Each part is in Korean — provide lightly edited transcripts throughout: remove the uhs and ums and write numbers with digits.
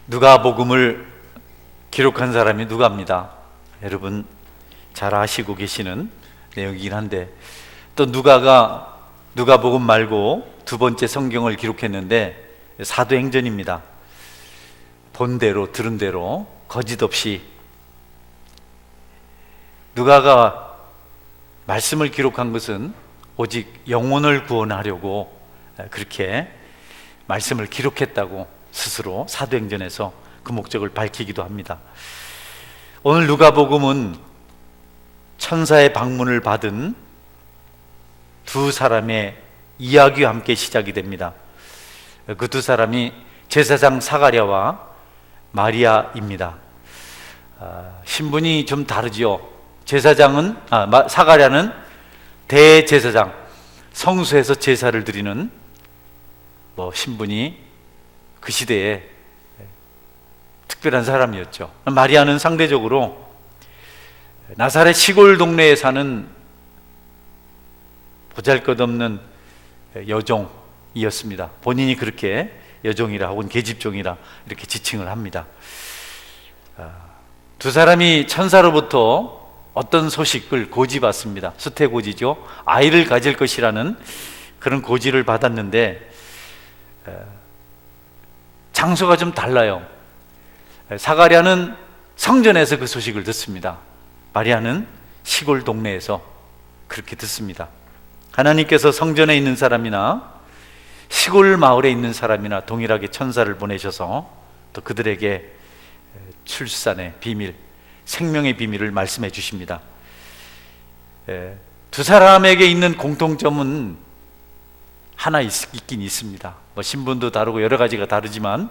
누가복음을 기록한 사람이 누가입니다. 여러분 잘 아시고 계시는 내용이긴 한데, 또 누가가 누가복음 말고 두 번째 성경을 기록했는데 사도행전입니다. 본 대로 들은 대로 거짓 없이 누가가 말씀을 기록한 것은 오직 영혼을 구원하려고 그렇게 말씀을 기록했다고 스스로 사도행전에서 그 목적을 밝히기도 합니다. 오늘 누가복음은 천사의 방문을 받은 두 사람의 이야기와 함께 시작이 됩니다. 그 두 사람이 제사장 사가랴와 마리아입니다. 신분이 좀 다르죠. 사가랴는 대제사장, 성소에서 제사를 드리는 신분이 그 시대에 특별한 사람이었죠. 마리아는 상대적으로 나사렛 시골 동네에 사는 보잘것없는 여종이었습니다. 본인이 그렇게 여종이라 혹은 계집종이라 이렇게 지칭을 합니다. 두 사람이 천사로부터 어떤 소식을 고지받습니다. 수태고지죠. 아이를 가질 것이라는 그런 고지를 받았는데 장소가 좀 달라요. 사가랴는 성전에서 그 소식을 듣습니다. 마리아는 시골 동네에서 그렇게 듣습니다. 하나님께서 성전에 있는 사람이나 시골 마을에 있는 사람이나 동일하게 천사를 보내셔서 또 그들에게 출산의 비밀, 생명의 비밀을 말씀해 주십니다. 두 사람에게 있는 공통점은 하나 있긴 있습니다. 신분도 다르고 여러 가지가 다르지만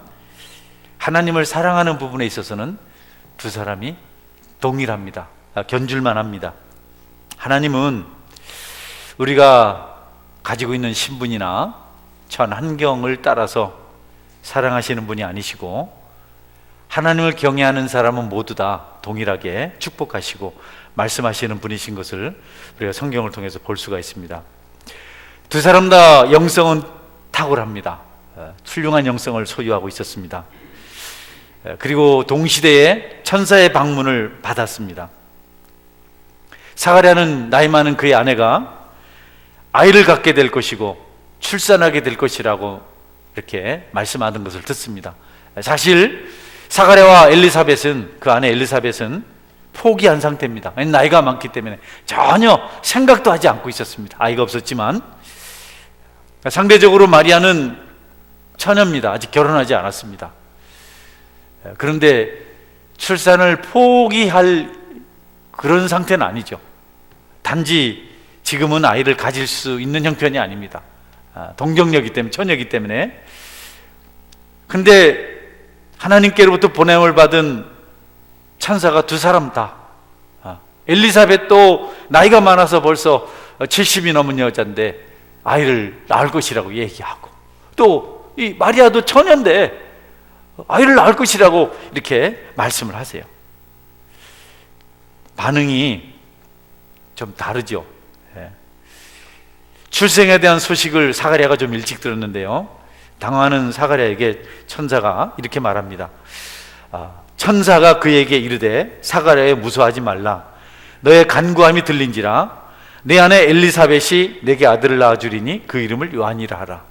하나님을 사랑하는 부분에 있어서는 두 사람이 동일합니다. 견줄만 합니다. 하나님은 우리가 가지고 있는 신분이나 처한 환경을 따라서 사랑하시는 분이 아니시고, 하나님을 경외하는 사람은 모두 다 동일하게 축복하시고 말씀하시는 분이신 것을 우리가 성경을 통해서 볼 수가 있습니다. 두 사람 다 영성은 탁월합니다. 훌륭한 영성을 소유하고 있었습니다. 그리고 동시대에 천사의 방문을 받았습니다. 사가랴는 나이 많은 그의 아내가 아이를 갖게 될 것이고 출산하게 될 것이라고 이렇게 말씀하는 것을 듣습니다. 사실 사가랴와 엘리사벳은, 그 아내 엘리사벳은 포기한 상태입니다. 나이가 많기 때문에 전혀 생각도 하지 않고 있었습니다. 아이가 없었지만, 상대적으로 마리아는 처녀입니다. 아직 결혼하지 않았습니다. 그런데 출산을 포기할 그런 상태는 아니죠. 단지 지금은 아이를 가질 수 있는 형편이 아닙니다. 동정녀이기 때문에, 처녀이기 때문에. 근데 하나님께로부터 보냄을 받은 천사가 두 사람 다, 엘리사벳도 나이가 많아서 벌써 70이 넘은 여자인데 아이를 낳을 것이라고 얘기하고, 또 이 마리아도 처녀인데 아이를 낳을 것이라고 이렇게 말씀을 하세요. 반응이 좀 다르죠. 출생에 대한 소식을 사가랴가 좀 일찍 들었는데요, 당황하는 사가랴에게 천사가 이렇게 말합니다. 천사가 그에게 이르되 사가랴에 무서워하지 말라. 너의 간구함이 들린지라. 내 아내 엘리사벳이 내게 아들을 낳아주리니 그 이름을 요한이라 하라.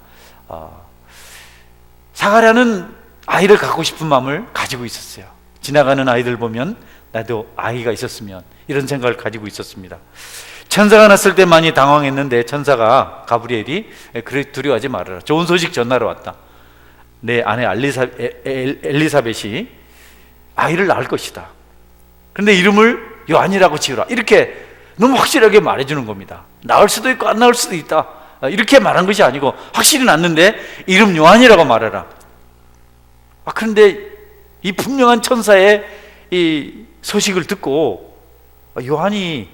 사가랴는 아이를 갖고 싶은 마음을 가지고 있었어요. 지나가는 아이들 보면 나도 아이가 있었으면, 이런 생각을 가지고 있었습니다. 천사가 났을 때 많이 당황했는데 천사가 가브리엘이 그래 두려워하지 말아라. 좋은 소식 전하러 왔다. 내 아내 엘리사벳이 아이를 낳을 것이다. 그런데 이름을 요한이라고 지으라. 이렇게 너무 확실하게 말해주는 겁니다. 낳을 수도 있고 안 낳을 수도 있다, 이렇게 말한 것이 아니고 확실히 낳는데 이름 요한이라고 말해라. 그런데 이 분명한 천사의 이 소식을 듣고 요한이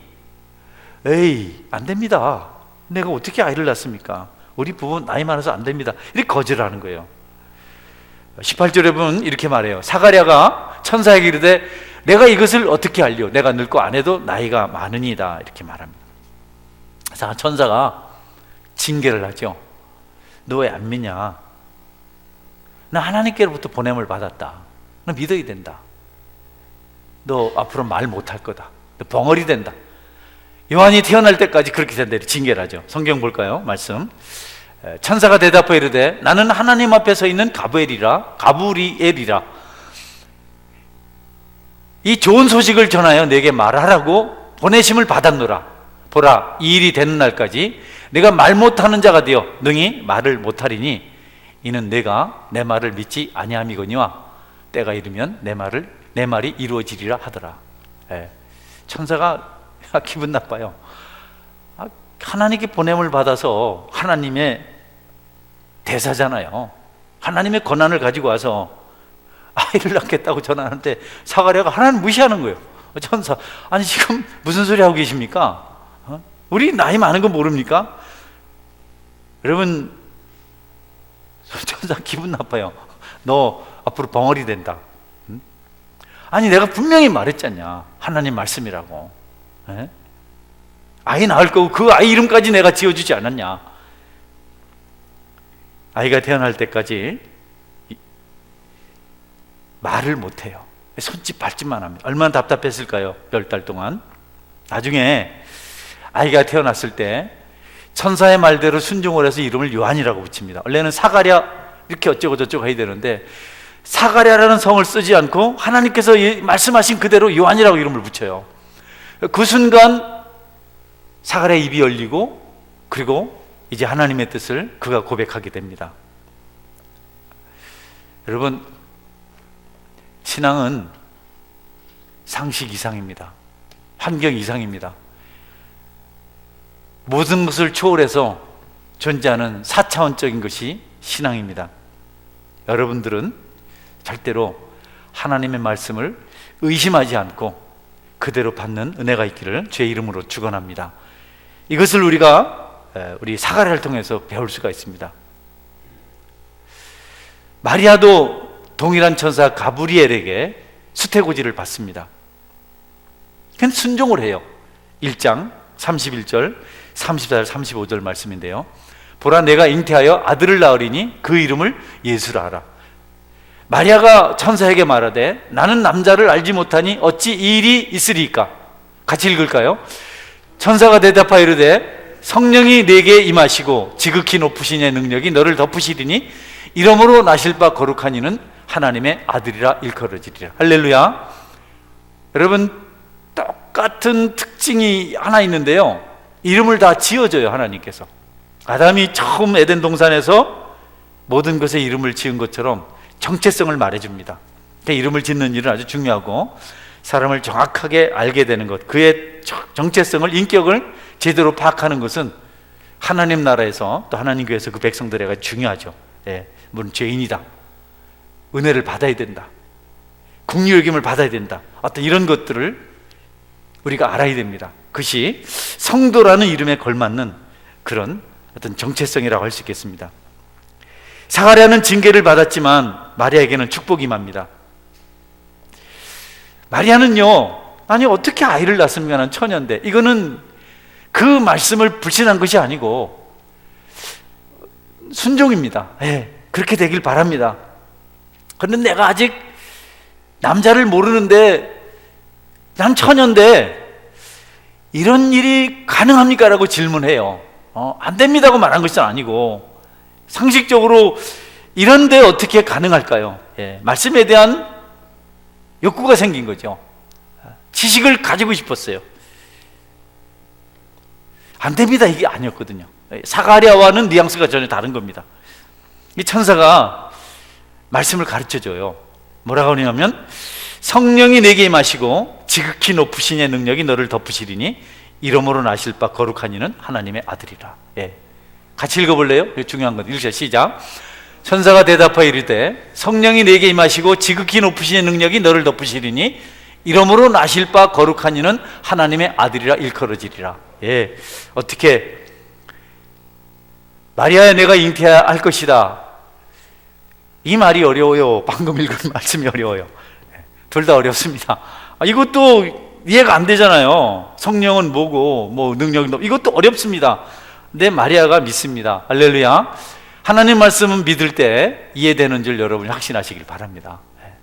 에이 안 됩니다. 내가 어떻게 아이를 낳습니까? 우리 부부 나이 많아서 안 됩니다. 이렇게 거절하는 거예요. 18절에 보면 이렇게 말해요. 사가랴가 천사에게 이르되 내가 이것을 어떻게 알리오? 내가 늙고 아내도 나이가 많으니이다. 이렇게 말합니다. 천사가 징계를 하죠. 너 왜 안 믿냐? 나 하나님께로부터 보냄을 받았다. 너 믿어야 된다. 너 앞으로 말 못할 거다. 너 벙어리 된다. 요한이 태어날 때까지 그렇게 된다. 징계를 하죠. 성경 볼까요? 말씀. 천사가 대답하여 이르되 나는 하나님 앞에 서 있는 가브리엘이라. 이 좋은 소식을 전하여 내게 말하라고 보내심을 받았노라. 보라, 이 일이 되는 날까지 내가 말 못하는 자가 되어 능히 말을 못하리니 이는 내가 내 말을 믿지 아니함이거니와 때가 이르면 내 말이 이루어지리라 하더라. 천사가 기분 나빠요. 하나님께 보냄을 받아서 하나님의 대사잖아요. 하나님의 권한을 가지고 와서 아이를 낳겠다고 전하는데 사가랴가 하나님 무시하는 거예요. 천사, 아니 지금 무슨 소리 하고 계십니까? 우리 나이 많은 거 모릅니까? 여러분, 천사 기분 나빠요. 너 앞으로 벙어리 된다. 아니 내가 분명히 말했잖냐, 하나님 말씀이라고. 아이 낳을 거고 그 아이 이름까지 내가 지어주지 않았냐. 아이가 태어날 때까지 말을 못해요. 손짓 발짓만 합니다. 얼마나 답답했을까요? 10달 동안. 나중에 아이가 태어났을 때 천사의 말대로 순종을 해서 이름을 요한이라고 붙입니다. 원래는 사가랴 이렇게 어쩌고 저쩌고 해야 되는데 사가랴라는 성을 쓰지 않고 하나님께서 말씀하신 그대로 요한이라고 이름을 붙여요. 그 순간 사가랴 입이 열리고 그리고 이제 하나님의 뜻을 그가 고백하게 됩니다. 여러분, 신앙은 상식 이상입니다. 환경 이상입니다. 모든 것을 초월해서 존재하는 4차원적인 것이 신앙입니다. 여러분들은 절대로 하나님의 말씀을 의심하지 않고 그대로 받는 은혜가 있기를 주의 이름으로 축원합니다. 이것을 우리 사가랴를 통해서 배울 수가 있습니다. 마리아도 동일한 천사 가브리엘에게 수태고지를 받습니다. 그냥 순종을 해요. 1장 31절 34절 35절 말씀인데요, 보라 내가 잉태하여 아들을 낳으리니 그 이름을 예수라 하라. 마리아가 천사에게 말하되 나는 남자를 알지 못하니 어찌 이 일이 있으리까? 같이 읽을까요? 천사가 대답하여 이르되 성령이 내게 임하시고 지극히 높으신 이의 능력이 너를 덮으시리니 이러므로 나실 바 거룩한 이는 하나님의 아들이라 일컬어지리라. 할렐루야. 여러분, 똑같은 특징이 하나 있는데요, 이름을 다 지어줘요. 하나님께서 아담이 처음 에덴 동산에서 모든 것에 이름을 지은 것처럼 정체성을 말해줍니다. 그러니까 이름을 짓는 일은 아주 중요하고 사람을 정확하게 알게 되는 것, 그의 정체성을, 인격을 제대로 파악하는 것은 하나님 나라에서 또 하나님 교회에서 그 백성들에게 중요하죠. 물론 죄인이다, 은혜를 받아야 된다, 긍휼 여김을 받아야 된다, 어떤 이런 것들을 우리가 알아야 됩니다. 그것이 성도라는 이름에 걸맞는 그런 어떤 정체성이라고 할 수 있겠습니다. 사가랴는 징계를 받았지만 마리아에게는 축복이 임합니다. 마리아는요, 아니 어떻게 아이를 낳습니까? 난 처녀인데. 이거는 그 말씀을 불신한 것이 아니고 순종입니다. 그렇게 되길 바랍니다. 그런데 내가 아직 남자를 모르는데 난 처녀인데 이런 일이 가능합니까? 라고 질문해요. 안 됩니다고 말한 것이 아니고 상식적으로 이런데 어떻게 가능할까요? 말씀에 대한 욕구가 생긴 거죠. 지식을 가지고 싶었어요. 안 됩니다, 이게 아니었거든요. 사가랴와는 뉘앙스가 전혀 다른 겁니다. 이 천사가 말씀을 가르쳐줘요. 뭐라고 하냐면 성령이 내게 임하시고 지극히 높으신 이의 능력이 너를 덮으시리니 이름으로 나실 바 거룩한 이는 하나님의 아들이라. 같이 읽어볼래요? 이거 중요한 건. 읽자, 시작. 천사가 대답하여 이르되 성령이 내게 임하시고 지극히 높으신 이의 능력이 너를 덮으시리니 이름으로 나실 바 거룩한 이는 하나님의 아들이라 일컬어지리라. 어떻게 마리아야 내가 잉태할 것이다, 이 말이 어려워요, 방금 읽은 말씀이 어려워요? 둘 다 어렵습니다. 이것도 이해가 안 되잖아요. 성령은 뭐고 뭐 능력은 뭐, 이것도 어렵습니다. 근데 마리아가 믿습니다. 할렐루야. 하나님 말씀은 믿을 때 이해되는 줄 여러분이 확신하시길 바랍니다.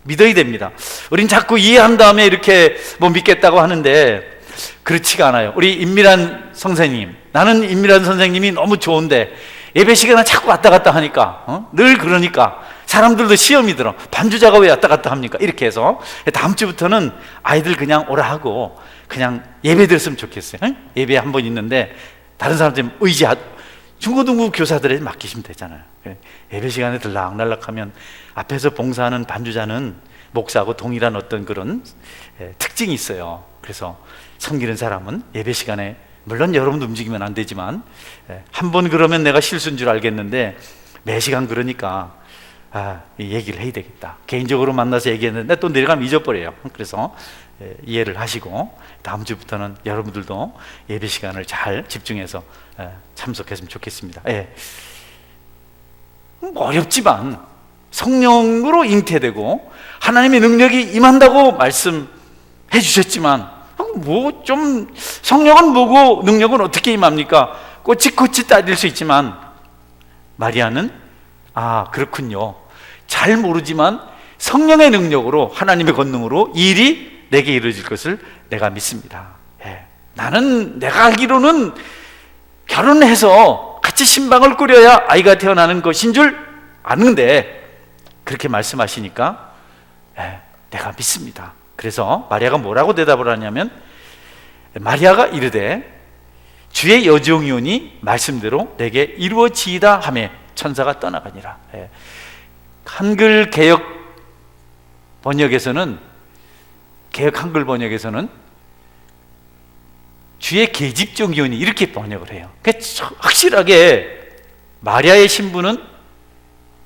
믿어야 됩니다. 우린 자꾸 이해한 다음에 이렇게 뭐 믿겠다고 하는데 그렇지가 않아요. 우리 임미란 선생님, 나는 임미란 선생님이 너무 좋은데 예배 시간에 자꾸 왔다 갔다 하니까 늘 그러니까 사람들도 시험이 들어. 반주자가 왜 왔다 갔다 합니까? 이렇게 해서 다음 주부터는 아이들 그냥 오라 하고 그냥 예배 드렸으면 좋겠어요. 예배 한 번 있는데 다른 사람들 중고등부 교사들에게 맡기시면 되잖아요. 예배 시간에 들락날락하면 앞에서 봉사하는 반주자는 목사하고 동일한 어떤 그런 특징이 있어요. 그래서 섬기는 사람은 예배 시간에 물론 여러분도 움직이면 안 되지만 한 번 그러면 내가 실수인 줄 알겠는데 매 시간 그러니까 이 얘기를 해야 되겠다. 개인적으로 만나서 얘기했는데 또 내려가면 잊어버려요. 그래서 이해를 하시고 다음 주부터는 여러분들도 예배 시간을 잘 집중해서 참석했으면 좋겠습니다. 어렵지만 성령으로 잉태되고 하나님의 능력이 임한다고 말씀해 주셨지만 뭐 좀 성령은 뭐고 능력은 어떻게 임합니까? 꼬치꼬치 따질 수 있지만 마리아는 그렇군요. 잘 모르지만 성령의 능력으로 하나님의 권능으로 이 일이 내게 이루어질 것을 내가 믿습니다. 나는 내가 알기로는 결혼해서 같이 신방을 꾸려야 아이가 태어나는 것인 줄 아는데 그렇게 말씀하시니까 내가 믿습니다. 그래서 마리아가 뭐라고 대답을 하냐면 마리아가 이르되 주의 여종이오니 말씀대로 내게 이루어지이다 하매 천사가 떠나가니라. 한글 개역 번역에서는 개역 한글 번역에서는 주의 계집종이오니 이렇게 번역을 해요. 확실하게 마리아의 신분은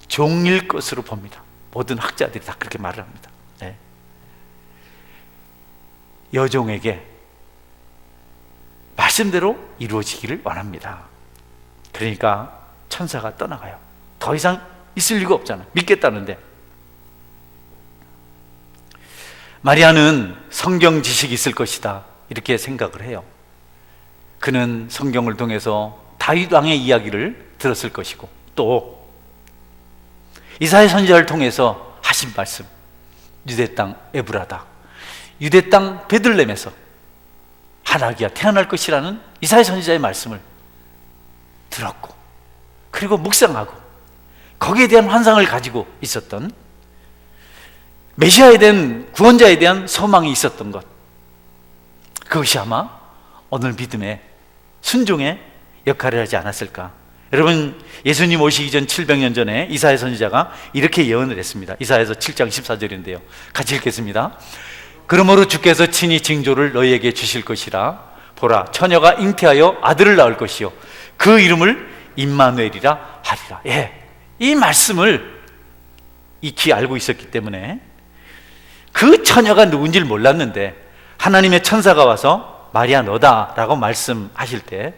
종일 것으로 봅니다. 모든 학자들이 다 그렇게 말을 합니다. 여종에게 말씀대로 이루어지기를 원합니다. 그러니까 천사가 떠나가요. 더 이상 있을 리가 없잖아. 믿겠다는데. 마리아는 성경 지식이 있을 것이다 이렇게 생각을 해요. 그는 성경을 통해서 다윗 왕의 이야기를 들었을 것이고 또 이사야 선지자를 통해서 하신 말씀, 유대 땅 에브라다, 유대 땅 베들레헴에서 한 아기가 태어날 것이라는 이사야 선지자의 말씀을 들었고 그리고 묵상하고 거기에 대한 환상을 가지고 있었던 메시아에 대한 구원자에 대한 소망이 있었던 것, 그것이 아마 오늘 믿음의 순종의 역할을 하지 않았을까. 여러분, 예수님 오시기 전 700년 전에 이사야 선지자가 이렇게 예언을 했습니다. 이사야서 7장 14절인데요 같이 읽겠습니다. 그러므로 주께서 친히 징조를 너희에게 주실 것이라. 보라, 처녀가 잉태하여 아들을 낳을 것이요 그 이름을 임마누엘이라 하리라. 이 말씀을 익히 알고 있었기 때문에 그 처녀가 누군지를 몰랐는데 하나님의 천사가 와서 마리아 너다 라고 말씀하실 때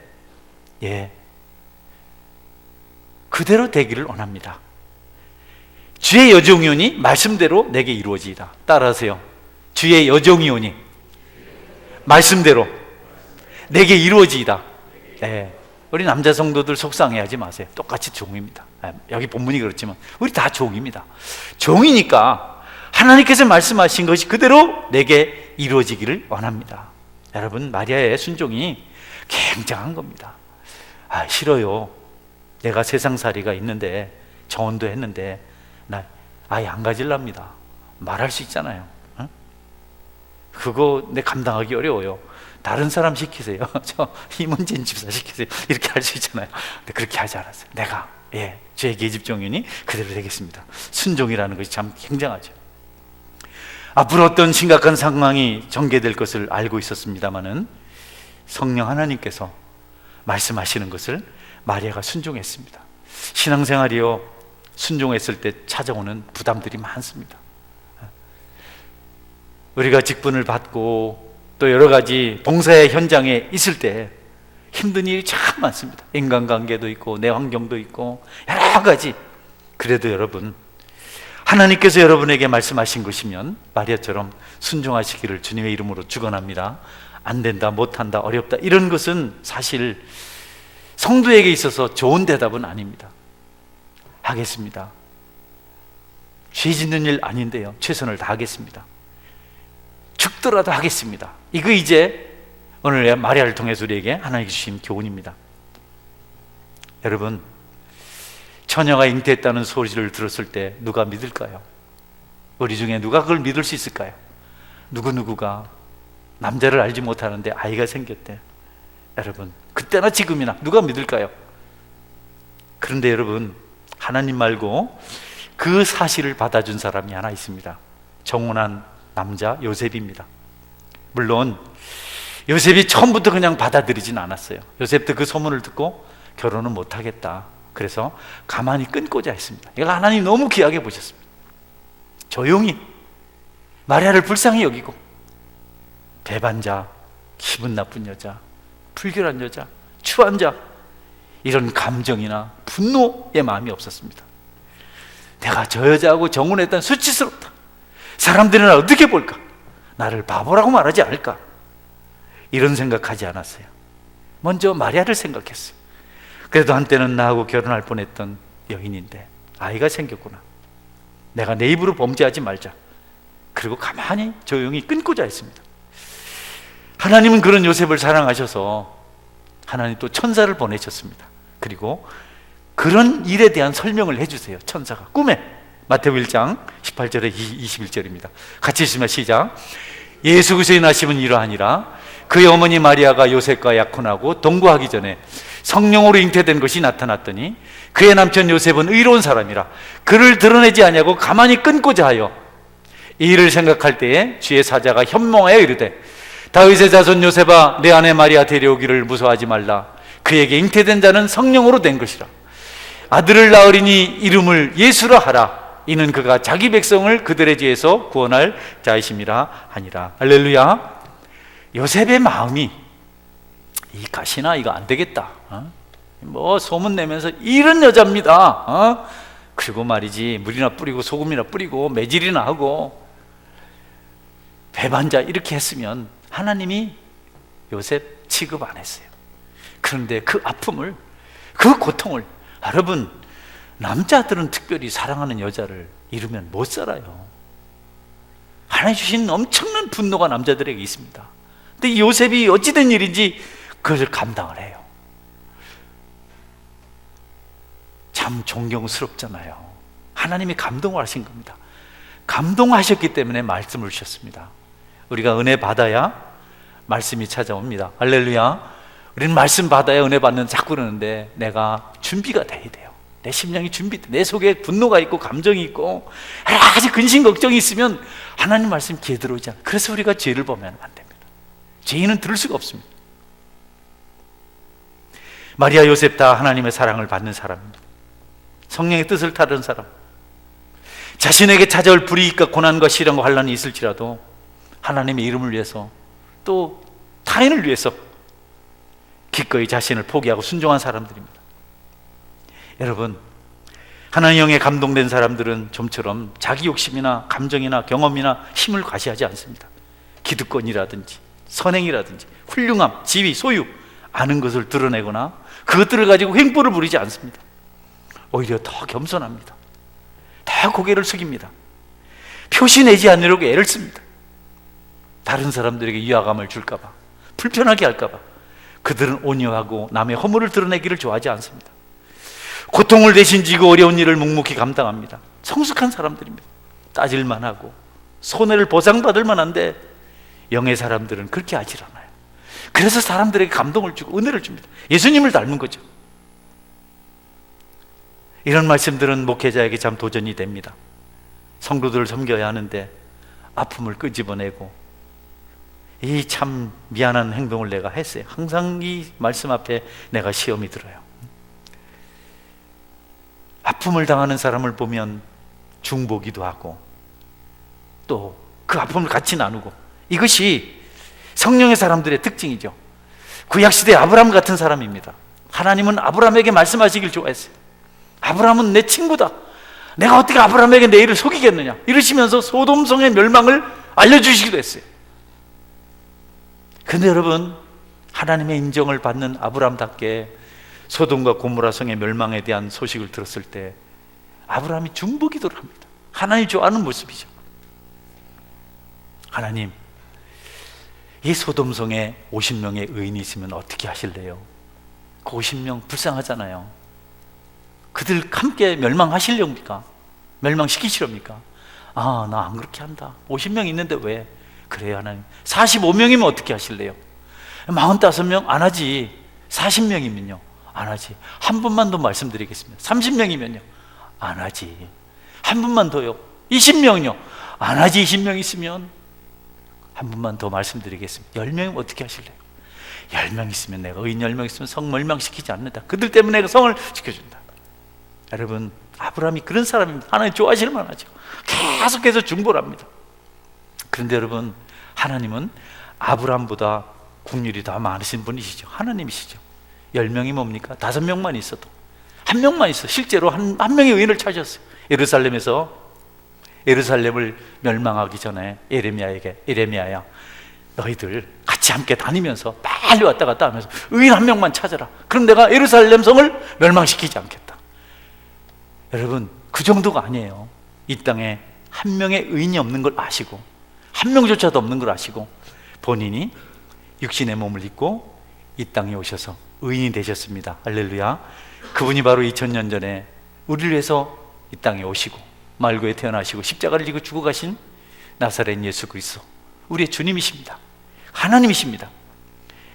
그대로 되기를 원합니다. 주의 여종이오니 말씀대로 내게 이루어지이다. 따라하세요. 주의 여종이오니 말씀대로 내게 이루어지이다. 우리 남자 성도들 속상해하지 마세요. 똑같이 종입니다. 여기 본문이 그렇지만 우리 다 종입니다. 종이니까 하나님께서 말씀하신 것이 그대로 내게 이루어지기를 원합니다. 여러분, 마리아의 순종이 굉장한 겁니다. 싫어요. 내가 세상살이가 있는데 정원도 했는데 나 아예 안 가질랍니다. 말할 수 있잖아요. 그거 내 감당하기 어려워요. 다른 사람 시키세요. 저 이문진 집사 시키세요. 이렇게 할 수 있잖아요. 근데 그렇게 하지 않았어요. 내가 주의 계집종이니 그대로 되겠습니다. 순종이라는 것이 참 굉장하죠. 앞으로 어떤 심각한 상황이 전개될 것을 알고 있었습니다마는 성령 하나님께서 말씀하시는 것을 마리아가 순종했습니다. 신앙생활이요, 순종했을 때 찾아오는 부담들이 많습니다. 우리가 직분을 받고 또 여러 가지 봉사의 현장에 있을 때 힘든 일이 참 많습니다. 인간관계도 있고 내 환경도 있고 여러 가지. 그래도 여러분, 하나님께서 여러분에게 말씀하신 것이면 마리아처럼 순종하시기를 주님의 이름으로 축원합니다. 안 된다, 못한다, 어렵다 이런 것은 사실 성도에게 있어서 좋은 대답은 아닙니다. 하겠습니다. 죄 짓는 일 아닌데요, 최선을 다하겠습니다. 죽더라도 하겠습니다. 이거 이제 오늘 마리아를 통해서 우리에게 하나님이 주신 교훈입니다. 여러분, 처녀가 잉태했다는 소리를 들었을 때 누가 믿을까요? 우리 중에 누가 그걸 믿을 수 있을까요? 누구누구가 남자를 알지 못하는데 아이가 생겼대. 여러분, 그때나 지금이나 누가 믿을까요? 그런데 여러분, 하나님 말고 그 사실을 받아준 사람이 하나 있습니다. 정혼한 남자 요셉입니다. 물론 요셉이 처음부터 그냥 받아들이진 않았어요. 요셉도 그 소문을 듣고 결혼은 못하겠다, 그래서 가만히 끊고자 했습니다. 이걸 하나님 너무 귀하게 보셨습니다. 조용히 마리아를 불쌍히 여기고, 배반자, 기분 나쁜 여자, 불결한 여자, 추한 자, 이런 감정이나 분노의 마음이 없었습니다. 내가 저 여자하고 정혼했다는 수치스럽다, 사람들이 나를 어떻게 볼까, 나를 바보라고 말하지 않을까, 이런 생각하지 않았어요. 먼저 마리아를 생각했어요. 그래도 한때는 나하고 결혼할 뻔했던 여인인데 아이가 생겼구나, 내가 내 입으로 범죄하지 말자. 그리고 가만히 조용히 끊고자 했습니다. 하나님은 그런 요셉을 사랑하셔서 하나님 또 천사를 보내셨습니다. 그리고 그런 일에 대한 설명을 해주세요. 천사가 꿈에, 마태복음 1장 18절에 21절입니다. 같이 읽으면 시작. 예수 그리스도의 나심은 이러하니라. 그의 어머니 마리아가 요셉과 약혼하고 동거하기 전에 성령으로 잉태된 것이 나타났더니 그의 남편 요셉은 의로운 사람이라 그를 드러내지 아니하고 가만히 끊고자 하여 이 일을 생각할 때에 주의 사자가 현몽하여 이르되, 다윗의 자손 요셉아, 내 아내 마리아 데려오기를 무서워하지 말라. 그에게 잉태된 자는 성령으로 된 것이라. 아들을 낳으리니 이름을 예수라 하라. 이는 그가 자기 백성을 그들의 죄에서 구원할 자이심이라 하니라. 할렐루야. 요셉의 마음이, 이 가시나 이거 안 되겠다, 뭐 소문 내면서 이런 여자입니다, 그리고 말이지 물이나 뿌리고 소금이나 뿌리고 매질이나 하고 배반자 이렇게 했으면 하나님이 요셉 취급 안 했어요. 그런데 그 아픔을, 그 고통을, 여러분, 남자들은 특별히 사랑하는 여자를 잃으면 못 살아요. 하나님 주신 엄청난 분노가 남자들에게 있습니다. 근데 요셉이 어찌된 일인지 그것을 감당을 해요. 참 존경스럽잖아요. 하나님이 감동을 하신 겁니다. 감동하셨기 때문에 말씀을 주셨습니다. 우리가 은혜 받아야 말씀이 찾아옵니다. 할렐루야. 우리는 말씀 받아야 은혜 받는 자꾸 그러는데 내가 준비가 돼야 돼요. 내 심령이 준비돼. 내 속에 분노가 있고 감정이 있고 여러 가지 근심 걱정이 있으면 하나님 말씀 귀에 들어오지 않아요. 그래서 우리가 죄를 범하면 안 됩니다. 죄인은 들을 수가 없습니다. 마리아 요셉 다 하나님의 사랑을 받는 사람입니다. 성령의 뜻을 따르는 사람. 자신에게 찾아올 불이익과 고난과 시련과 환난이 있을지라도 하나님의 이름을 위해서, 또 타인을 위해서 기꺼이 자신을 포기하고 순종한 사람들입니다. 여러분, 하나님의 영에 감동된 사람들은 좀처럼 자기 욕심이나 감정이나 경험이나 힘을 과시하지 않습니다. 기득권이라든지 선행이라든지 훌륭함, 지위, 소유, 아는 것을 드러내거나 그것들을 가지고 횡포를 부리지 않습니다. 오히려 더 겸손합니다. 더 고개를 숙입니다. 표시내지 않으려고 애를 씁니다. 다른 사람들에게 위화감을 줄까봐, 불편하게 할까봐. 그들은 온유하고 남의 허물을 드러내기를 좋아하지 않습니다. 고통을 대신 지고 어려운 일을 묵묵히 감당합니다. 성숙한 사람들입니다. 따질만 하고 손해를 보상받을 만한데 영의 사람들은 그렇게 하질 않아요. 그래서 사람들에게 감동을 주고 은혜를 줍니다. 예수님을 닮은 거죠. 이런 말씀들은 목회자에게 참 도전이 됩니다. 성도들을 섬겨야 하는데 아픔을 끄집어내고 이 참 미안한 행동을 내가 했어요. 항상 이 말씀 앞에 내가 시험이 들어요. 아픔을 당하는 사람을 보면 중보기도 하고 또 그 아픔을 같이 나누고, 이것이 성령의 사람들의 특징이죠. 구약시대 아브라함 같은 사람입니다. 하나님은 아브라함에게 말씀하시길 좋아했어요. 아브라함은 내 친구다, 내가 어떻게 아브라함에게 내 일을 속이겠느냐, 이러시면서 소돔성의 멸망을 알려주시기도 했어요. 그런데 여러분, 하나님의 인정을 받는 아브라함답게 소돔과 고모라 성의 멸망에 대한 소식을 들었을 때 아브라함이 중보기도를 합니다. 하나님 좋아하는 모습이죠. 하나님, 이 소돔성에 50명의 의인이 있으면 어떻게 하실래요? 그 50명 불쌍하잖아요. 그들 함께 멸망하시렵니까? 멸망시키시렵니까? 아, 나 안 그렇게 한다. 50명 있는데 왜? 그래요, 하나님. 45명이면 어떻게 하실래요? 45명 안 하지. 40명이면요? 안 하지. 한 분만 더 말씀드리겠습니다. 30명이면요? 안 하지. 한 분만 더요? 20명이요? 안 하지. 20명 있으면. 한 분만 더 말씀드리겠습니다. 10명이면 어떻게 하실래요? 10명 있으면, 내가 의인 10명 있으면 성 멸망시키지 않는다. 그들 때문에 내가 성을 지켜준다. 여러분, 아브라함이 그런 사람입니다. 하나님 좋아하실 만하죠. 계속해서 중보를 합니다. 그런데 여러분, 하나님은 아브라함보다 국률이 더 많으신 분이시죠. 하나님이시죠. 10명이 뭡니까? 5명만 있어도, 1명만 있어. 실제로 한 명의 의인을 찾으셨어요. 예루살렘을 멸망하기 전에 에레미야야, 너희들 같이 함께 다니면서 빨리 왔다 갔다 하면서 의인 1명만 찾아라. 그럼 내가 예루살렘 성을 멸망시키지 않겠다. 여러분, 그 정도가 아니에요. 이 땅에 1명의 의인이 없는 걸 아시고, 1명조차도 없는 걸 아시고, 본인이 육신의 몸을 입고 이 땅에 오셔서 의인이 되셨습니다. 할렐루야. 그분이 바로 2000년 전에 우리를 위해서 이 땅에 오시고 말고에 태어나시고 십자가를 지고 죽어가신 나사렛 예수 그리스도, 우리의 주님이십니다. 하나님이십니다.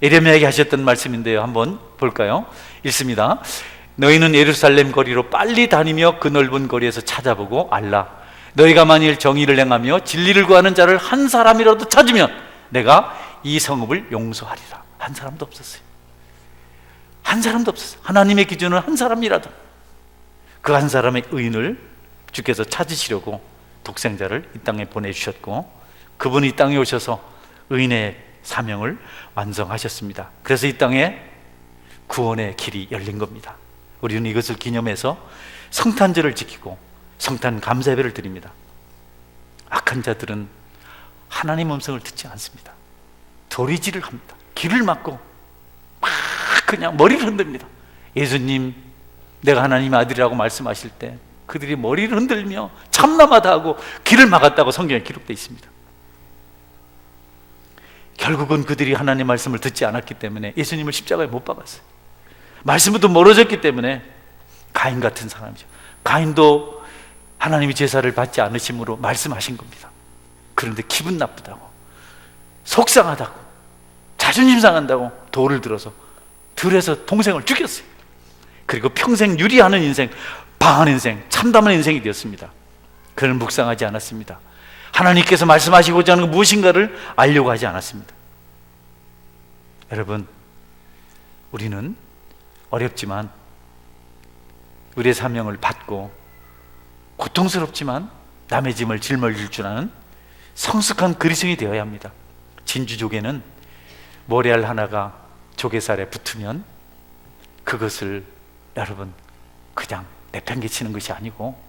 예레미야에게 하셨던 말씀인데요, 한번 볼까요? 읽습니다. 너희는 예루살렘 거리로 빨리 다니며 그 넓은 거리에서 찾아보고 알라. 너희가 만일 정의를 행하며 진리를 구하는 자를 한 사람이라도 찾으면 내가 이 성읍을 용서하리라. 한 사람도 없었어요. 한 사람도 없었어요. 하나님의 기준은 한 사람이라도. 그 한 사람의 의인을 주께서 찾으시려고 독생자를 이 땅에 보내주셨고, 그분이 이 땅에 오셔서 의인의 사명을 완성하셨습니다. 그래서 이 땅에 구원의 길이 열린 겁니다. 우리는 이것을 기념해서 성탄절을 지키고 성탄 감사예배를 드립니다. 악한 자들은 하나님 음성을 듣지 않습니다. 도리질을 합니다. 길을 막고 막 그냥 머리를 흔듭니다. 예수님, 내가 하나님의 아들이라고 말씀하실 때 그들이 머리를 흔들며 참남하다 하고 길을 막았다고 성경에 기록되어 있습니다. 결국은 그들이 하나님의 말씀을 듣지 않았기 때문에 예수님을 십자가에 못 박았어요. 말씀부터 멀어졌기 때문에 가인 같은 사람이죠. 가인도 하나님이 제사를 받지 않으심으로 말씀하신 겁니다. 그런데 기분 나쁘다고, 속상하다고, 자존심 상한다고 돌을 들어서 들에서 동생을 죽였어요. 그리고 평생 유리하는 인생, 방한 인생, 참담한 인생이 되었습니다. 그는 묵상하지 않았습니다. 하나님께서 말씀하시고자 하는 무엇인가를 알려고 하지 않았습니다. 여러분, 우리는 어렵지만 우리의 사명을 받고 고통스럽지만 남의 짐을 짊어질 줄 아는 성숙한 그리스도인이 되어야 합니다. 진주조개는 모래알 하나가 조개살에 붙으면 그것을 여러분 그냥 내팽개치는 것이 아니고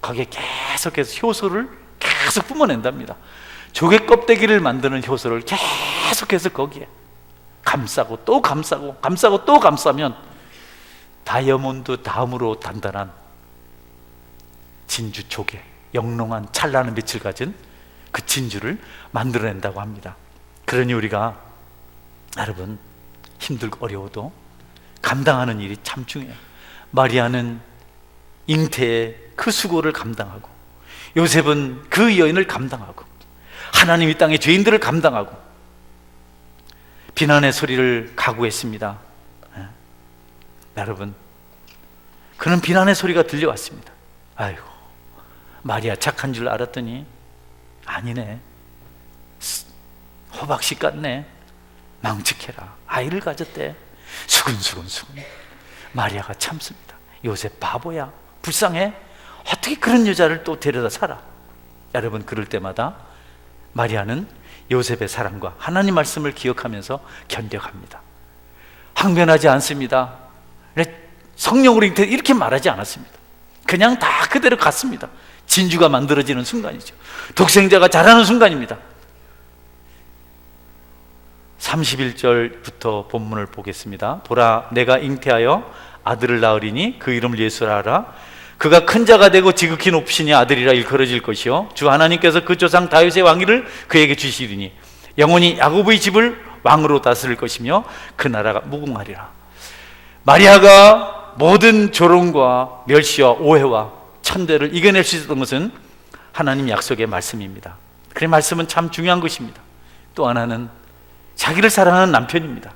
거기에 계속해서 효소를 계속 뿜어낸답니다. 조개 껍데기를 만드는 효소를 계속해서 거기에 감싸고 또 감싸고 감싸고 또 감싸면 다이아몬드 다음으로 단단한 진주 조개, 영롱한 찬란한 빛을 가진 그 진주를 만들어낸다고 합니다. 그러니 우리가 여러분 힘들고 어려워도 감당하는 일이 참 중요해요. 마리아는 잉태의 그 수고를 감당하고, 요셉은 그 여인을 감당하고, 하나님 이 땅의 죄인들을 감당하고 비난의 소리를 각오했습니다. 여러분, 그는 비난의 소리가 들려왔습니다. 아이고, 마리아 착한 줄 알았더니 아니네, 호박씨 같네, 망측해라, 아이를 가졌대, 수근수근. 마리아가 참습니다. 요셉 바보야, 불쌍해, 어떻게 그런 여자를 또 데려다 살아. 여러분, 그럴 때마다 마리아는 요셉의 사랑과 하나님 말씀을 기억하면서 견뎌갑니다. 항변하지 않습니다. 성령으로 이렇게 말하지 않았습니다. 그냥 다 그대로 갔습니다. 진주가 만들어지는 순간이죠. 독생자가 자라는 순간입니다. 31절부터 본문을 보겠습니다. 보라, 내가 잉태하여 아들을 낳으리니 그 이름을 예수라 하라. 그가 큰 자가 되고 지극히 높으시니 아들이라 일컬어질 것이요 주 하나님께서 그 조상 다윗의 왕위를 그에게 주시리니 영원히 야곱의 집을 왕으로 다스릴 것이며 그 나라가 무궁하리라. 마리아가 모든 조롱과 멸시와 오해와 천대를 이겨낼 수 있었던 것은 하나님 약속의 말씀입니다. 그 말씀은 참 중요한 것입니다. 또 하나는 자기를 사랑하는 남편입니다.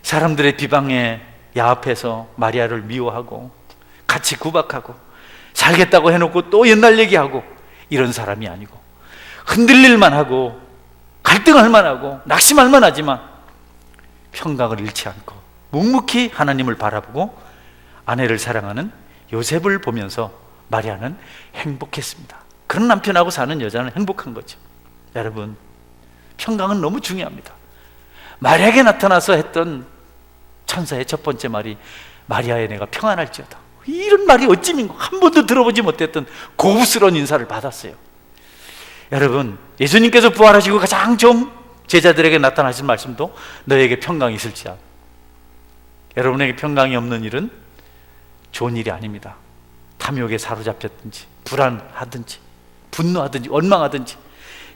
사람들의 비방에 야합해서 마리아를 미워하고 같이 구박하고 살겠다고 해놓고 또 옛날 얘기하고 이런 사람이 아니고 흔들릴만 하고 갈등할 만하고 낙심할 만하지만 평강을 잃지 않고 묵묵히 하나님을 바라보고 아내를 사랑하는 요셉을 보면서 마리아는 행복했습니다. 그런 남편하고 사는 여자는 행복한 거죠. 여러분, 평강은 너무 중요합니다. 마리아에게 나타나서 했던 천사의 첫 번째 말이 마리아의 내가 평안할지어다. 이런 말이 어찌민고 한 번도 들어보지 못했던 고급스러운 인사를 받았어요. 여러분, 예수님께서 부활하시고 가장 처음 제자들에게 나타나신 말씀도 너에게 평강이 있을지어다. 여러분에게 평강이 없는 일은 좋은 일이 아닙니다. 탐욕에 사로잡혔든지 불안하든지 분노하든지 원망하든지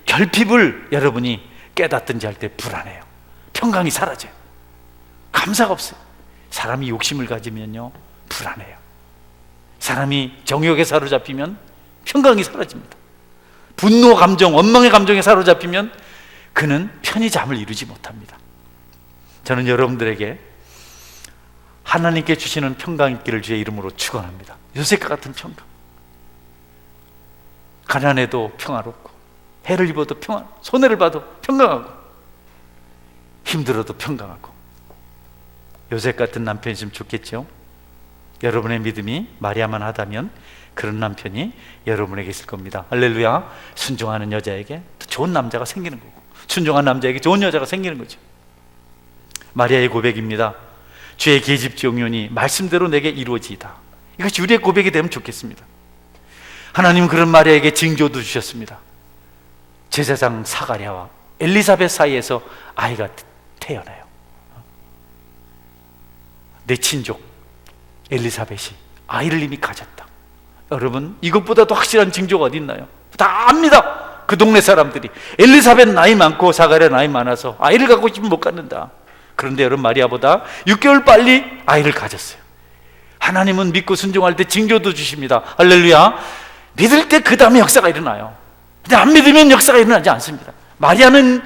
결핍을 여러분이 깨닫든지 할 때 불안해요. 평강이 사라져요. 감사가 없어요. 사람이 욕심을 가지면요 불안해요. 사람이 정욕에 사로잡히면 평강이 사라집니다. 분노 감정, 원망의 감정에 사로잡히면 그는 편히 잠을 이루지 못합니다. 저는 여러분들에게 하나님께 주시는 평강 있기를 주의 이름으로 축원합니다. 요셉과 같은 평강. 가난해도 평화롭고 해를 입어도 평화, 손해를 봐도 평강하고 힘들어도 평강하고 요셉 같은 남편이 있으면 좋겠죠. 여러분의 믿음이 마리아만 하다면 그런 남편이 여러분에게 있을 겁니다. 할렐루야. 순종하는 여자에게 좋은 남자가 생기는 거고 순종한 남자에게 좋은 여자가 생기는 거죠. 마리아의 고백입니다. 주의 계집종용이 말씀대로 내게 이루어지이다. 이것이 우리의 고백이 되면 좋겠습니다. 하나님은 그런 마리아에게 징조도 주셨습니다. 제사장 사가랴와 엘리사벳 사이에서 아이가 태어나요. 내 친족 엘리사벳이 아이를 이미 가졌다. 여러분, 이것보다도 확실한 징조가 어디 있나요? 다 압니다. 그 동네 사람들이 엘리사벳 나이 많고 사가랴 나이 많아서 아이를 갖고 싶으면 못 갖는다. 그런데 여러분, 마리아보다 6개월 빨리 아이를 가졌어요. 하나님은 믿고 순종할 때 징조도 주십니다. 할렐루야. 믿을 때 그 다음에 역사가 일어나요. 근데 안 믿으면 역사가 일어나지 않습니다. 마리아는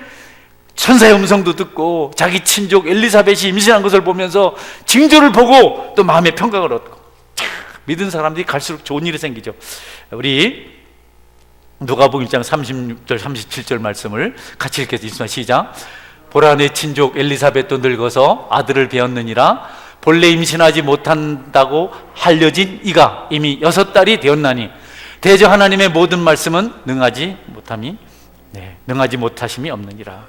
천사의 음성도 듣고 자기 친족 엘리사벳이 임신한 것을 보면서 징조를 보고 또 마음의 평강을 얻고 믿은 사람들이 갈수록 좋은 일이 생기죠. 우리 누가복음 1장 36절 37절 말씀을 같이 읽겠습니다. 시작. 보라 내 친족 엘리사벳도 늙어서 아들을 배었느니라. 본래 임신하지 못한다고 알려진 이가 이미 6달이 되었나니 대저 하나님의 모든 말씀은 능하지 못하심이 없느니라.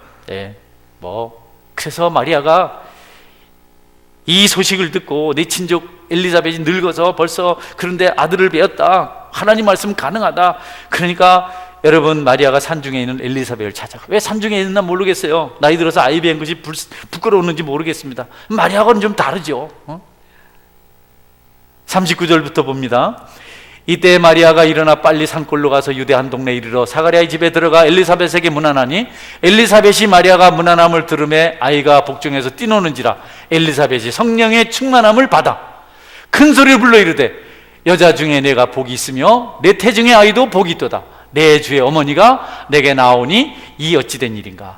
그래서 마리아가 이 소식을 듣고 내 친족 엘리사벳이 늙어서 벌써 그런데 아들을 배었다. 하나님 말씀 가능하다. 그러니까 여러분, 마리아가 산중에 있는 엘리사벳을 찾아가. 왜 산중에 있나 모르겠어요. 나이 들어서 아이 배운 것이 부끄러웠는지 모르겠습니다. 마리아하고는 좀 다르죠. 39절부터 봅니다. 이때 마리아가 일어나 빨리 산골로 가서 유대 한 동네에 이르러 사가랴의 집에 들어가 엘리사벳에게 문안하니 엘리사벳이 마리아가 문안함을 들음에 아이가 복중에서 뛰노는지라 엘리사벳이 성령의 충만함을 받아 큰 소리를 불러 이르되 여자 중에 내가 복이 있으며 내 태중의 아이도 복이 있도다. 내 주의 어머니가 내게 나오니 이 어찌된 일인가.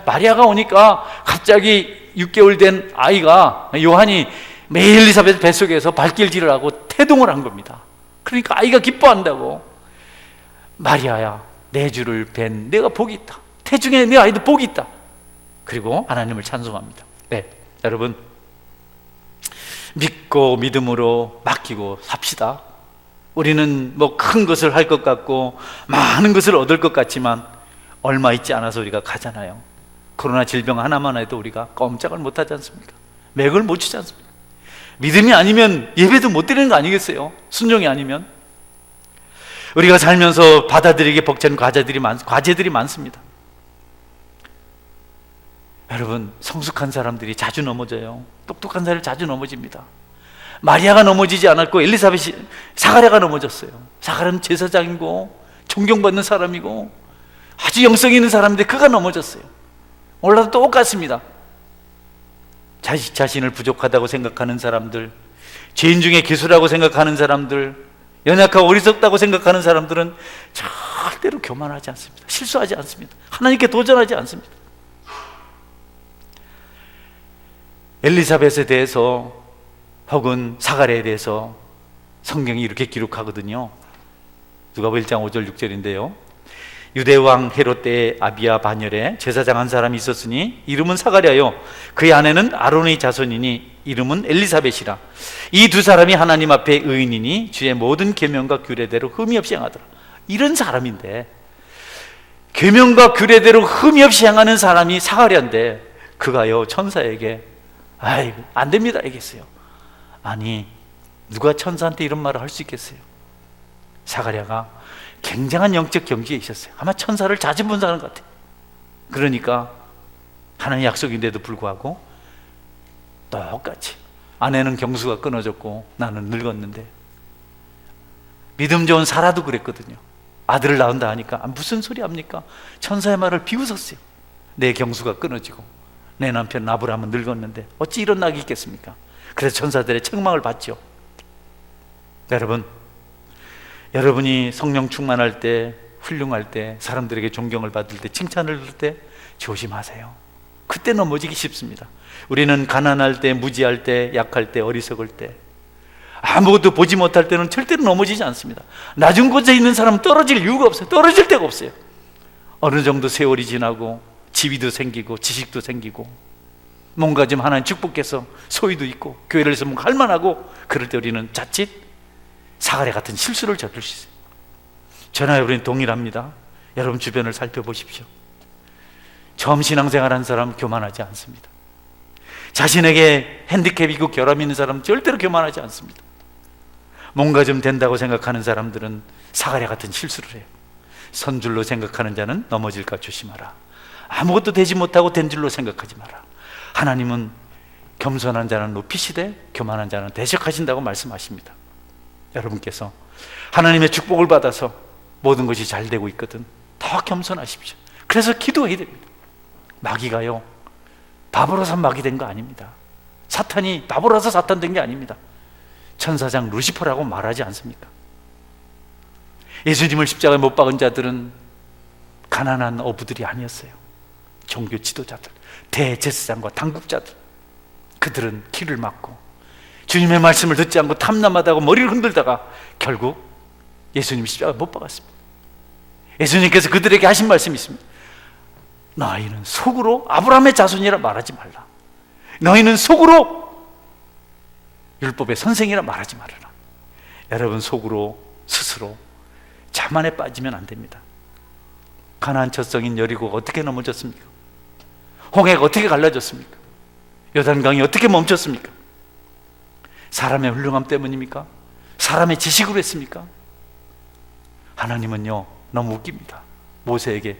마리아가 오니까 갑자기 6개월 된 아이가 요한이 매일 엘리사벳 뱃속에서 발길질을 하고 태동을 한 겁니다. 그러니까 아이가 기뻐한다고. 마리아야, 내 주를 뵌 내가 복이 있다. 태중에 내 아이도 복이 있다. 그리고 하나님을 찬송합니다. 여러분, 믿고 믿음으로 맡기고 삽시다. 우리는 뭐 큰 것을 할 것 같고 많은 것을 얻을 것 같지만 얼마 있지 않아서 우리가 가잖아요. 코로나 질병 하나만 해도 우리가 꼼짝을 못하지 않습니까? 맥을 못 추지 않습니까? 믿음이 아니면 예배도 못 드리는 거 아니겠어요? 순종이 아니면. 우리가 살면서 받아들이기 벅찬 과제들이 많습니다. 여러분, 성숙한 사람들이 자주 넘어져요. 똑똑한 사람이 자주 넘어집니다. 마리아가 넘어지지 않았고 사가랴가 넘어졌어요. 사가랴는 제사장이고 존경받는 사람이고 아주 영성 있는 사람인데 그가 넘어졌어요. 오늘도 똑같습니다. 자신을 부족하다고 생각하는 사람들, 죄인 중에 기수라고 생각하는 사람들, 연약하고 어리석다고 생각하는 사람들은 절대로 교만하지 않습니다. 실수하지 않습니다. 하나님께 도전하지 않습니다. 엘리사벳에 대해서 혹은 사가랴에 대해서 성경이 이렇게 기록하거든요. 누가복음 1장 5절 6절인데요. 유대왕 헤롯 때에 아비야 반열에 제사장 한 사람이 있었으니 이름은 사가랴요 그의 아내는 아론의 자손이니 이름은 엘리사벳이라. 이 두 사람이 하나님 앞에 의인이니 주의 모든 계명과 규례대로 흠이 없이 행하더라. 이런 사람인데, 계명과 규례대로 흠이 없이 행하는 사람이 사가랴인데 그가요 천사에게 아이고 안 됩니다 얘기했어요. 아니 누가 천사한테 이런 말을 할 수 있겠어요? 사가랴가 굉장한 영적 경지에 있었어요. 아마 천사를 자주 본 사람 같아요. 그러니까 하나님 약속인데도 불구하고 똑같이 아내는 경수가 끊어졌고 나는 늙었는데, 믿음 좋은 사라도 그랬거든요. 아들을 낳은다 하니까 무슨 소리 합니까? 천사의 말을 비웃었어요. 내 경수가 끊어지고 내 남편 아브라함은 늙었는데 어찌 이런 낙이 있겠습니까? 그래서 천사들의 책망을 받죠. 여러분, 여러분이 성령 충만할 때, 훌륭할 때, 사람들에게 존경을 받을 때, 칭찬을 들을 때 조심하세요. 그때 넘어지기 쉽습니다. 우리는 가난할 때, 무지할 때, 약할 때, 어리석을 때, 아무것도 보지 못할 때는 절대로 넘어지지 않습니다. 낮은 곳에 있는 사람은 떨어질 이유가 없어요. 떨어질 데가 없어요. 어느 정도 세월이 지나고 지위도 생기고 지식도 생기고 뭔가 좀 하나님 축복해서 소유도 있고 교회를 해서 뭔가 할만하고 그럴 때 우리는 자칫 사가랴 같은 실수를 저질 수 있어요. 저나 여러분이 동일합니다. 여러분 주변을 살펴보십시오. 처음 신앙생활한 사람 교만하지 않습니다. 자신에게 핸디캡이고 결함이 있는 사람은 절대로 교만하지 않습니다. 뭔가 좀 된다고 생각하는 사람들은 사가랴 같은 실수를 해요. 선 줄로 생각하는 자는 넘어질까 조심하라. 아무것도 되지 못하고 된 줄로 생각하지 마라. 하나님은 겸손한 자는 높이시되 교만한 자는 대적하신다고 말씀하십니다. 여러분께서 하나님의 축복을 받아서 모든 것이 잘 되고 있거든 더 겸손하십시오. 그래서 기도해야 됩니다. 마귀가요 바보라서 마귀 된 거 아닙니다. 사탄이 바보라서 사탄 된 게 아닙니다. 천사장 루시퍼라고 말하지 않습니까? 예수님을 십자가에 못 박은 자들은 가난한 어부들이 아니었어요. 종교 지도자들, 대제사장과 당국자들, 그들은 길을 막고 주님의 말씀을 듣지 않고 탐남하다고 머리를 흔들다가 결국 예수님 십자가에 못 박았습니다. 예수님께서 그들에게 하신 말씀이 있습니다. 너희는 속으로 아브라함의 자손이라 말하지 말라. 너희는 속으로 율법의 선생이라 말하지 말아라. 여러분 속으로 스스로 자만에 빠지면 안 됩니다. 가나안 첫 성인 여리고가 어떻게 넘어졌습니까? 홍해가 어떻게 갈라졌습니까? 요단강이 어떻게 멈췄습니까? 사람의 훌륭함 때문입니까? 사람의 지식으로 했습니까? 하나님은요 너무 웃깁니다. 모세에게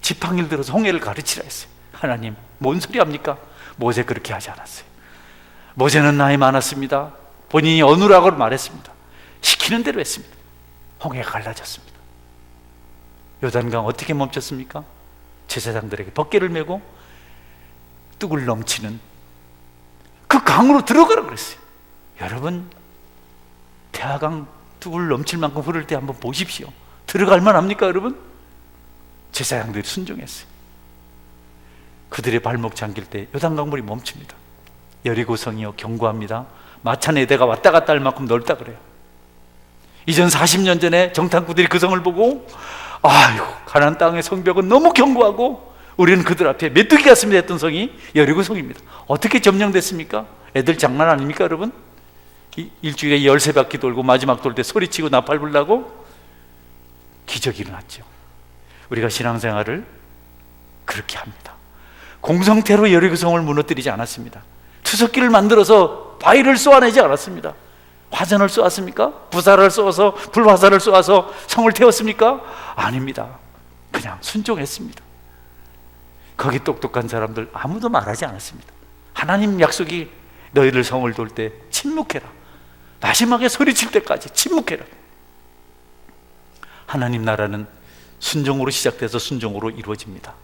지팡이를 들어서 홍해를 가르치라 했어요. 하나님 뭔 소리 합니까? 모세 그렇게 하지 않았어요. 모세는 나이 많았습니다. 본인이 어느라고 말했습니다. 시키는 대로 했습니다. 홍해가 갈라졌습니다. 요단강 어떻게 멈췄습니까? 제사장들에게 법궤를 메고 뚝을 넘치는 그 강으로 들어가라 그랬어요. 여러분 태화강 뚝을 넘칠 만큼 흐를 때 한번 보십시오. 들어갈 만합니까 여러분? 제사장들이 순종했어요. 그들의 발목 잠길 때 요단강물이 멈춥니다. 여리고성이요 견고합니다. 마차 4대가 왔다 갔다 할 만큼 넓다 그래요. 이전 40년 전에 정탐꾼들이 그 성을 보고 아이고 가나안 땅의 성벽은 너무 견고하고 우리는 그들 앞에 메뚜기 같습니다 했던 성이 여리고성입니다. 어떻게 점령됐습니까? 애들 장난 아닙니까 여러분? 일주일에 13바퀴 돌고 마지막 돌 때 소리치고 나팔 불라고 기적이 일어났죠. 우리가 신앙생활을 그렇게 합니다. 공성태로 여리고성을 무너뜨리지 않았습니다. 투석기를 만들어서 바위를 쏘아내지 않았습니다. 화전을 쏘았습니까? 부사를 쏘아서 불화살을 쏘아서 성을 태웠습니까? 아닙니다. 그냥 순종했습니다. 거기 똑똑한 사람들 아무도 말하지 않았습니다. 하나님 약속이 너희들 성을 돌 때 침묵해라. 마지막에 소리칠 때까지 침묵해라. 하나님 나라는 순종으로 시작돼서 순종으로 이루어집니다.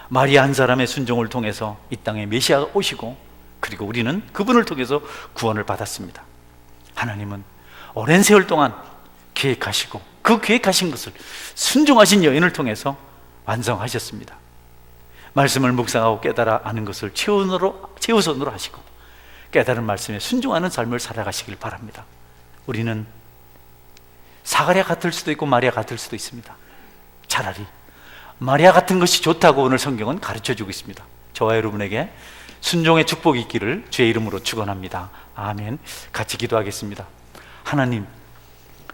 마리아 한 사람의 순종을 통해서 이 땅에 메시아가 오시고, 그리고 우리는 그분을 통해서 구원을 받았습니다. 하나님은 오랜 세월 동안 계획하시고 그 계획하신 것을 순종하신 여인을 통해서 완성하셨습니다. 말씀을 묵상하고 깨달아 아는 것을 최우선으로 하시고 깨달은 말씀에 순종하는 삶을 살아가시길 바랍니다. 우리는 사가랴 같을 수도 있고 마리아 같을 수도 있습니다. 차라리 마리아 같은 것이 좋다고 오늘 성경은 가르쳐주고 있습니다. 저와 여러분에게 순종의 축복이 있기를 주의 이름으로 축원합니다. 아멘. 같이 기도하겠습니다. 하나님,